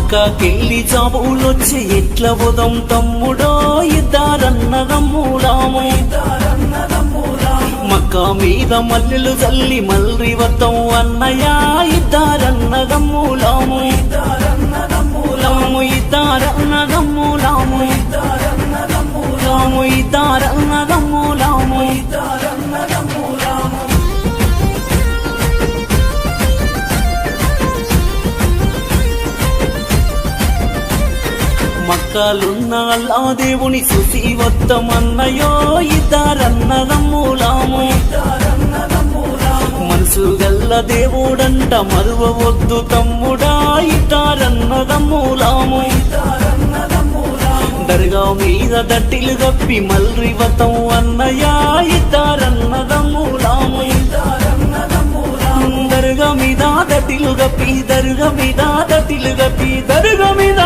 మక్కకెళ్ళి జాబులొచ్చి ఎట్ల పోదాం తమ్ముడో ఇద్దరన్నదమ్ములాము మక్క మీద మల్లెలు చల్లి మల్లి వద్దాం అన్నయ్య ఇద్దరన్నదమ్ములాము ఇద్దరన్నదమ్ములాము ఇద్దరన్నదమ్ములాము మక్కలున్న అల్లా దేవుని చూసి వద్దమన్నయో ఇద్దరన్నదమ్ములాము మనసు గల్ల దేవుడంట మరువవద్దు తమ్ముడా ఇద్దరన్నదమ్ములాము దర్గా మీద దట్టిలు గప్పి మల్రి వతం అన్నయ్య ఇద్దరన్నదమ్ములాము దర్గా మీద దట్టిలు గప్పి దర్గా మీద దట్టిలు గప్పి దర్గా మీద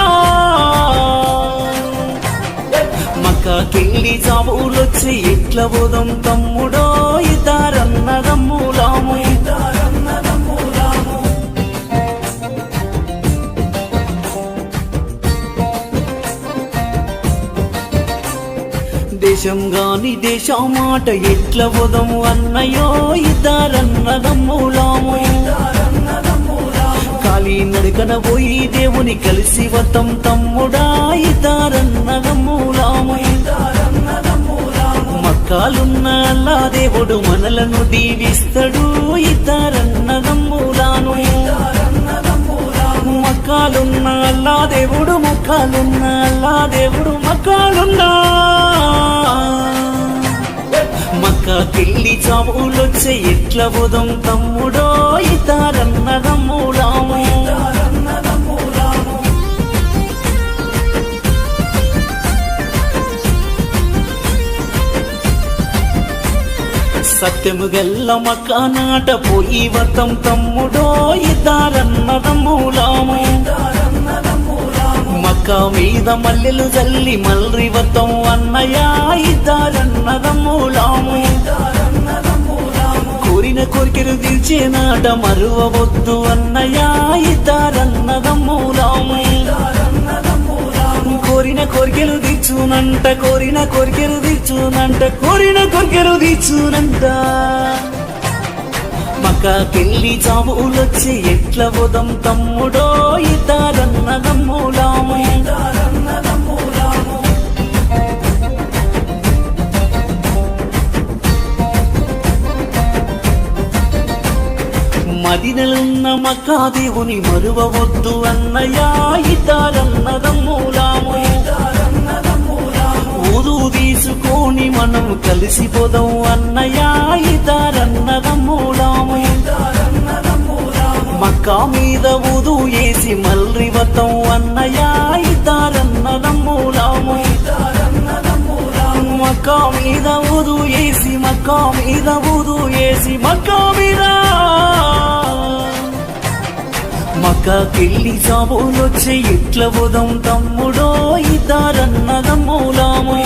మక్కకెళ్ళి జాబులొచ్చి ఎట్ల పోదాం తమ్ముడో ఇద్దరన్నదమ్ములాము దేశం గాని దేశం మాట ఎట్ల పోదాము అన్నయ్యో ఇద్దరన్నదమ్ములాము కాలి నడకన పోయి దేవుని కలిసి వతం తమ్ముడా ఇద్దరన్నదమ్ములాము మక్కాలున్న అల్లా దేవుడు మనలను దీవిస్తాడు ఇద్దరన్నదమ్ములాను మక్కాలున్న అల్లా దేవుడు మక్కాలున్న అల్లా దేవుడు మక్కాలున్నా మక్కకెళ్ళి జాబులొచ్చే ఎట్ల పోదాం తమ్ముడో ఇద్దరన్నదమ్ములాము సత్యము గల్ల మక్క నాట పోయి వతం తమ్ముడో ఇద్దరన్నదమ్ములాము మక్క మీద మల్లెలు జల్లి మల్రి వతం అన్నయ్య ఇద్దరన్నదమ్ములాము కోరిన కోరికలు తీర్చే నాట మరువవద్దు అన్నయ్య ఇద్దరన్నదమ్ములాము కోరిన కోరికలు తీర్చునంట కోరిన కోరికలు తీర్చునంట కోరిన కోరికలు తీర్చునంట మక్కకెళ్ళి జాబులొచ్చి ఎట్ల పోదాం తమ్ముడో ఇద్దరన్నదమ్ములాము మదినలున్న మక్కా దేవుని మరువవద్దు అన్నయ్య ఇద్దరన్నదమ్ములాము ఊదు తీసుకొని మనం కలిసిపోదాం అన్నయ్య ఇద్దరన్నదమ్ములాము మక్కా మీద ఊదు వేసి మల్రి వతం అన్నయ్య ఇద్దరన్నదమ్ములాము మక్కా మీద ఊదు వేసి మక్కా మీద ఊదు వేసి మక్కా మీద మక్కకెళ్ళి జాబులొచ్చి ఎట్ల పోదాం తమ్ముడో ఇద్దరన్నదమ్ములాము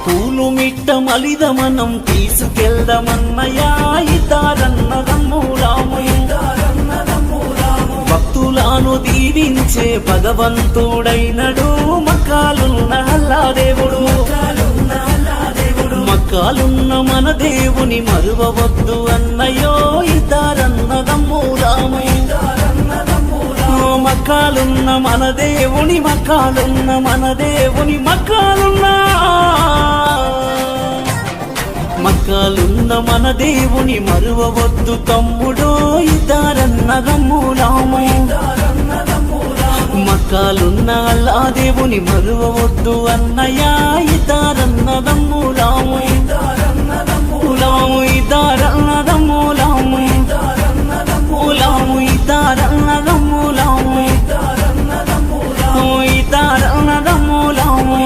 పూలు మిట్ట మలిద మనం తీసుకెళ్దామన్నయ్య ఇద్దరన్నదమ్ములాము భక్తులను దీవించే భగవంతుడైనడు మక్కాలున్న అల్లా దేవుడు మక్కాలున్న మన దేవుని మరువవద్దు అన్నయ్యో ఇద్దరన్నదమ్ములాము మక్కాలున్న మన దేవుని మక్కాలున్న మన దేవుని మక్కాలున్న మన దేవుని మరువవద్దు తమ్ముడో ఇద్దరన్నదమ్ములాము మక్కాలున్న అల్లా దేవుని మరువవద్దు అన్నయ్య ఇద్దరన్నదమ్ములాము ఇద్దరన్నదమ్ములాము ఇద్దరన్నదమ్ములాము